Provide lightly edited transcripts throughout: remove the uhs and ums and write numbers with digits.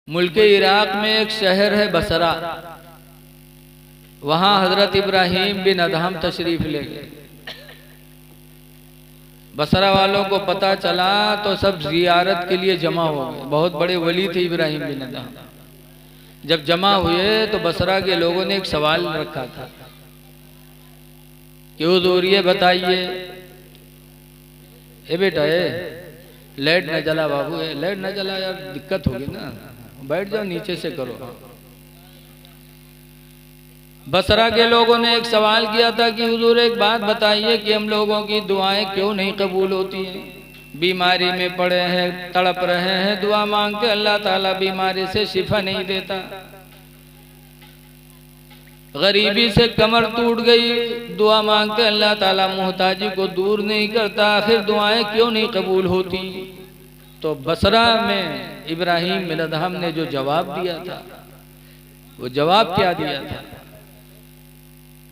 मुल्क इराक में एक शहर है बसरा, वहां हजरत इब्राहिम बिन अदहम तशरीफ ले गए। बसरा वालों को पता चला तो सब जियारत के लिए जमा हो गए। बहुत बड़े वली थे इब्राहिम बिन अदहम। जब जमा हुए तो बसरा के लोगों ने एक सवाल रखा था कि हुजूर ये बताइए, ए बेटा लाइट न जला बाबू, लाइट न जला यार, दिक्कत होगी ना, बैठ जाओ नीचे से करो। बसरा के लोगों ने एक सवाल किया था कि हुजूर एक बात बताइए कि हम लोगों की दुआएं क्यों नहीं कबूल होती हैं? बीमारी में पड़े हैं, तड़प रहे हैं, दुआ मांगते अल्लाह ताला बीमारी से शिफा नहीं देता। गरीबी से कमर टूट गई, दुआ मांगते अल्लाह ताला मोहताजी को दूर नहीं करता। आखिर दुआएं क्यों नहीं कबूल होती? तो बसरा में इब्राहिम बिन अदहम ने जो जवाब दिया था, वो जवाब क्या दिया था?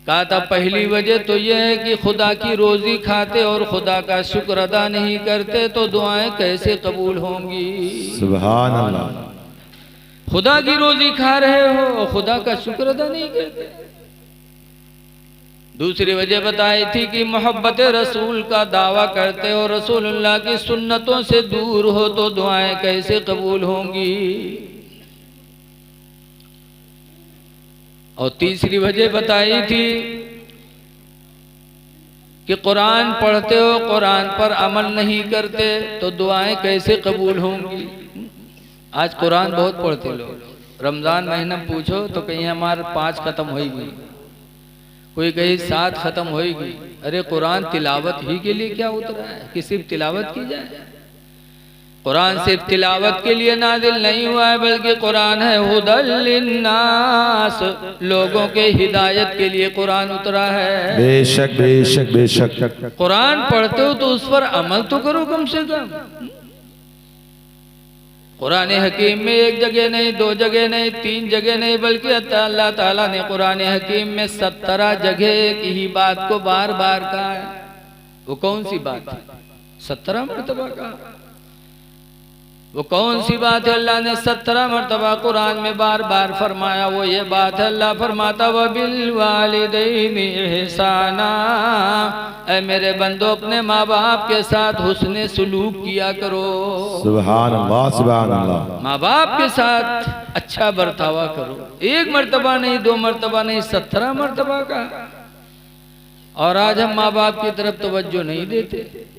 कहा था पहली वजह तो यह है कि खुदा की रोजी खाते और खुदा का शुक्र अदा नहीं करते तो दुआएं कैसे कबूल होंगी? सुभान अल्लाह। खुदा की रोजी खा रहे हो और खुदा का शुक्र अदा नहीं करते। दूसरी वजह बताई थी कि मोहब्बत रसूल का दावा करते हो, रसूलुल्लाह की सुन्नतों से दूर हो तो दुआएं कैसे कबूल होंगी? और तीसरी वजह बताई थी कि कुरान पढ़ते हो, कुरान पर अमल नहीं करते तो दुआएं कैसे कबूल होंगी? आज कुरान बहुत पढ़ते लोग, रमजान महीना पूछो तो कहीं हमारे 5 खत्म होगी, कोई कहीं 7 खत्म होगी। अरे कुरान तिलावत ही के लिए क्या उतरा है कि सिर्फ तिलावत की जाए? कुरान सिर्फ तिलावत के लिए नाजिल नहीं हुआ है, बल्कि कुरान है हुदल लिन्नास, लोगों के हिदायत के लिए कुरान उतरा है। बेशक बेशक बेशक। कुरान पढ़ते हो तो उस पर अमल तो करो कम से कम। कुरान हकीम में 1 जगह नहीं, 2 जगह नहीं, 3 जगह नहीं, बल्कि अल्लाह ताला ने कुरान हकीम में 17 जगह एक ही बात को बार बार कहा है। वो कौन सी बात है? 17 मरतबा कहा। वो कौन सी बात है? अल्लाह ने 17 मरतबा कुरान में बार बार फरमाया। वो ये बात है, अल्लाह फरमाता व बिल वालिदैनि इहसाना, ऐ मेरे बंदो अपने माँ बाप के साथ हुस्ने सुलूक किया करो। सुभान अल्लाह सुभान अल्लाह। माँ बाप के साथ अच्छा बर्तावा करो। 1 मरतबा नहीं, 2 मरतबा नहीं, 17 मरतबा का। और आज हम माँ बाप की तरफ तवज्जो नहीं देते।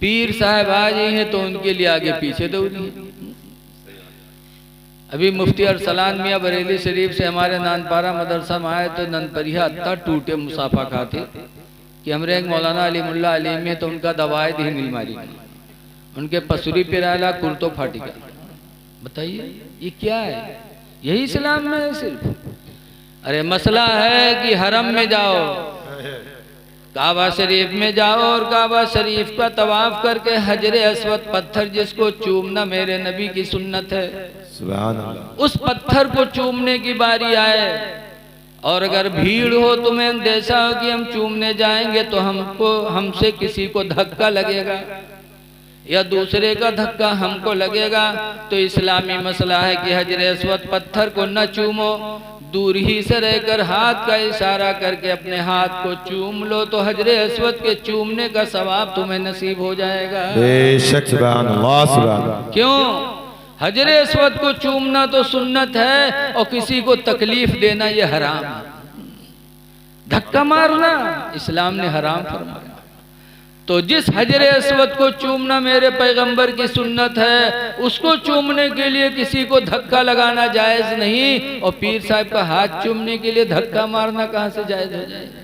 पीर साहब आज ही हैं तो उनके लिए आगे पीछे दो नहीं। अभी मुफ्ती अरसलान मियाँ बरेली शरीफ से हमारे नानपारा मदरसा में आए तो ननपरिया इतना टूटे मुसाफा खाते कि हमरे एक मौलाना अलीमुल्लाह अली में तो उनका दवाए दी नील मारी, उनके पसुरी पिराला कुर्तो फाटी का। बताइए ये क्या है? यही इस्लाम में है सिर्फ? अरे मसला है कि हरम में जाओ, काबा शरीफ में जाओ और काबा शरीफ का तवाफ करके हजरे अस्वद पत्थर जिसको चूमना मेरे नबी की सुन्नत है, सुभान अल्लाह, उस पत्थर को चूमने की बारी आए और अगर भीड़ हो, तुम्हें अंदेशा हो कि हम चूमने जाएंगे तो हमसे किसी को धक्का लगेगा या दूसरे का धक्का हमको लगेगा, तो इस्लामी मसला है कि हजरे अस्वद पत्थर को न चूमो, दूर ही से रहकर हाथ का इशारा करके अपने हाथ को चूम लो तो हजरे अस्वद के चूमने का सवाब तुम्हें नसीब हो जाएगा। बेशक सुभान अल्लाह सुभान अल्लाह। क्यों? हजरे अस्वद को चूमना तो सुन्नत है और किसी को तकलीफ देना ये हराम है। धक्का मारना इस्लाम ने हराम फरमाया। तो जिस हजरे अस्वद को चूमना मेरे पैगंबर की सुन्नत है, उसको चूमने के लिए किसी को धक्का लगाना जायज नहीं, और पीर साहब का हाथ चूमने के लिए धक्का मारना कहां से जायज हो जाएगा?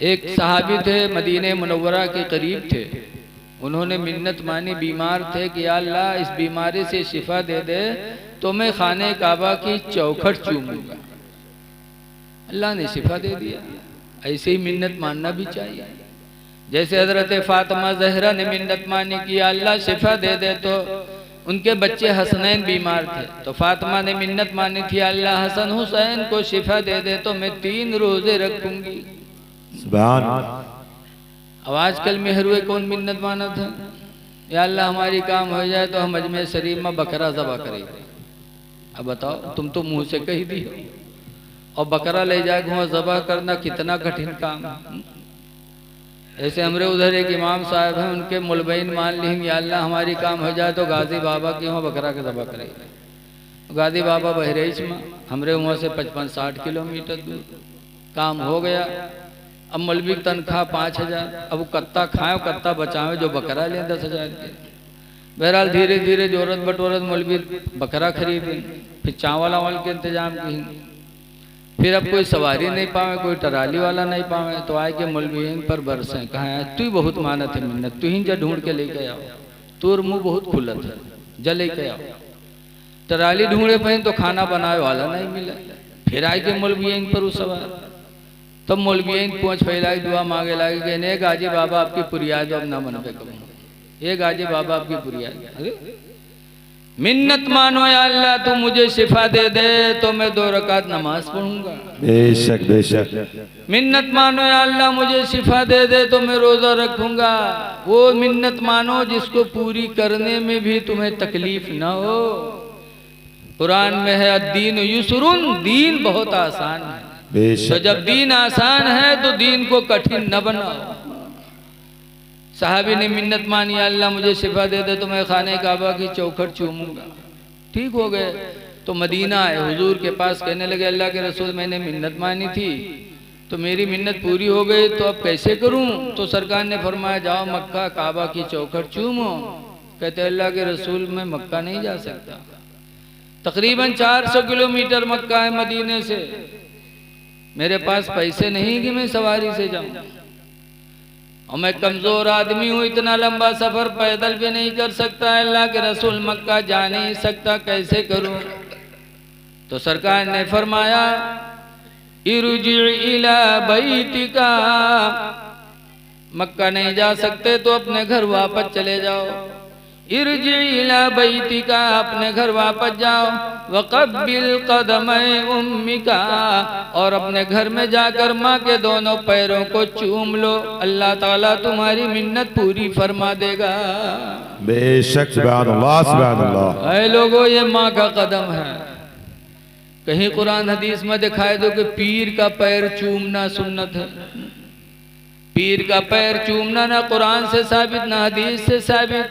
एक सहाबी थे, मदीने मुनव्वरा के करीब थे, उन्होंने मिन्नत मानी, बीमार थे कि या अल्लाह इस बीमारी से शिफा दे दे तो मैं खाने काबा की चौखट चूमूंगा। अल्लाह ने शिफा दे दिया। ऐसे ही मिन्नत मानना भी चाहिए। जैसे हजरत फातिमा जहरा ने मिन्नत मानी कि अल्लाह शिफा दे दे, तो उनके बच्चे हसनैन बीमार थे तो फातिमा ने मिन्नत मानी थी अल्लाह हसन हुसैन को शिफा दे दे तो मैं 3 रोजे रखूंगी। सुभान। अब आजकल मेहरुए कौन मिन्नत माना था? या अल्लाह हमारी काम हो जाए तो हम अजमेर शरीफ में बकरा ज़बह करेंगे। अब बताओ, तुम तो मुंह से कही दी हो, और बकरा ले जाके वहाँ ज़बह करना कितना कठिन काम है। ऐसे हमरे उधर एक इमाम साहब हैं, उनके मुलबैन मान लेंगे, या अल्लाह हमारी काम हो जाए तो गाजी बाबा के वहाँ बकरा के ज़बह करेंगे। गाजी बाबा बहराइच में, हमरे वहाँ से 55-60 किलोमीटर दूर। काम हो गया। अब मौलवी की तनख्वाह 5000, अब वो कत्ता खाए कत्ता बचावे, जो बकरा ले 10,000 के। बहरहाल धीरे धीरे जोरत बटोरत मौलवी बकरा खरीदे, फिर चावल वावल के इंतजाम की। फिर अब कोई सवारी नहीं पावे, कोई टराली वाला नहीं पावे, तो आए के मौलवी पर बरसे, कहा तू ही बहुत मानत है मिन्नत, तू ही जा ढूंढ के लेके आओ, तोर मुँह बहुत खुलत है, जा लेके आओ। टराली ढूंढे पहन तो खाना बनाए वाला नहीं मिला। फिर आए के मौलवी पर उस सवार, तब मौलवी पहुँच फैलाई, दुआ मांगे लागे कि ने गाजी बाबा आपकी पुरियाद अब ना मनबे करूँ, ये गाजी बाबा आपकी पुरियाद। अरे मिन्नत मानो या अल्लाह, तू मुझे शिफा दे दे तो मैं 2 रकात नमाज पढ़ूंगा। बेशक बेशक। मिन्नत मानो या अल्लाह, मुझे शिफा दे दे तो मैं रोजा रखूंगा। वो मिन्नत मानो जिसको पूरी करने में भी तुम्हें तकलीफ ना हो। कुरान में है अद्दीन युसरुन, दीन बहुत आसान है। तो जब दीन आसान है तो दीन को कठिन न बनाओ। साहबी ने मिन्नत मानी, अल्लाह मुझे शिफा दे दे तो मैं खाने काबा की चौखट चूमूंगा। ठीक हो गए तो मदीना आए, हुजूर के पास कहने लगे अल्लाह के रसूल मैंने मिन्नत मानी थी तो मेरी मिन्नत पूरी हो गई, तो अब कैसे करूं? तो सरकार ने फरमाया जाओ मक्का काबा की चौखट चूमो। कहते अल्लाह के रसूल मैं मक्का नहीं जा सकता, तकरीबन 400 किलोमीटर मक्का है मदीने से, मेरे पास पैसे नहीं कि मैं सवारी से जाऊं, और मैं कमजोर आदमी हूँ, इतना लंबा सफर पैदल भी नहीं कर सकता। अल्लाह के रसूल मक्का जा नहीं सकता, कैसे करूं? तो सरकार ने फरमाया इरजी इला बैतिका, मक्का नहीं जा सकते तो अपने घर वापस चले जाओ। इरजी इला बैतिका, अपने घर वापस जाओ। वक़ब्बिल क़दमै उम्मिका, और अपने घर में जाकर माँ के दोनों पैरों को चूम लो, अल्लाह ताला तुम्हारी मिन्नत पूरी फरमा देगा। बेशक सुभान अल्लाह सुभान अल्लाह। ऐ लोगों, ये माँ का कदम है। कहीं कुरान हदीस में दिखाए दो कि पीर का पैर चूमना सुन्नत है। पीर का पैर चूमना ना कुरान से साबित ना हदीस से साबित।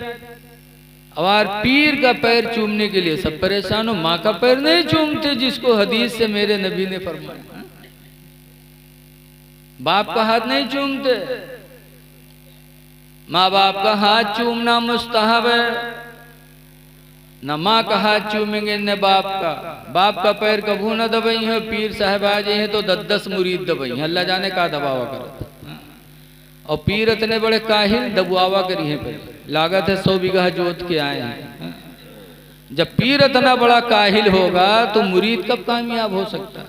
और पीर का पैर चूमने के लिए सब परेशान हो, माँ का पैर नहीं चूमते जिसको हदीस से मेरे नबी ने फरमाया। बाप का हाथ नहीं चूमते, माँ बाप का हाथ चूमना मुस्तहब है। न माँ का हाथ चूमेंगे न बाप का। बाप का पैर कभू न दबाई है, पीर साहब आ जाए हैं तो 10-10 मुरीद दबाई है, अल्लाह जाने का दबावा करो। और पीर इतने बड़े काहिल दबुआवा करी है, पहले लागत है 100 बीघा जोत के आए हैं। जब पीर इतना बड़ा काहिल होगा तो मुरीद कब कामयाब हो सकता है?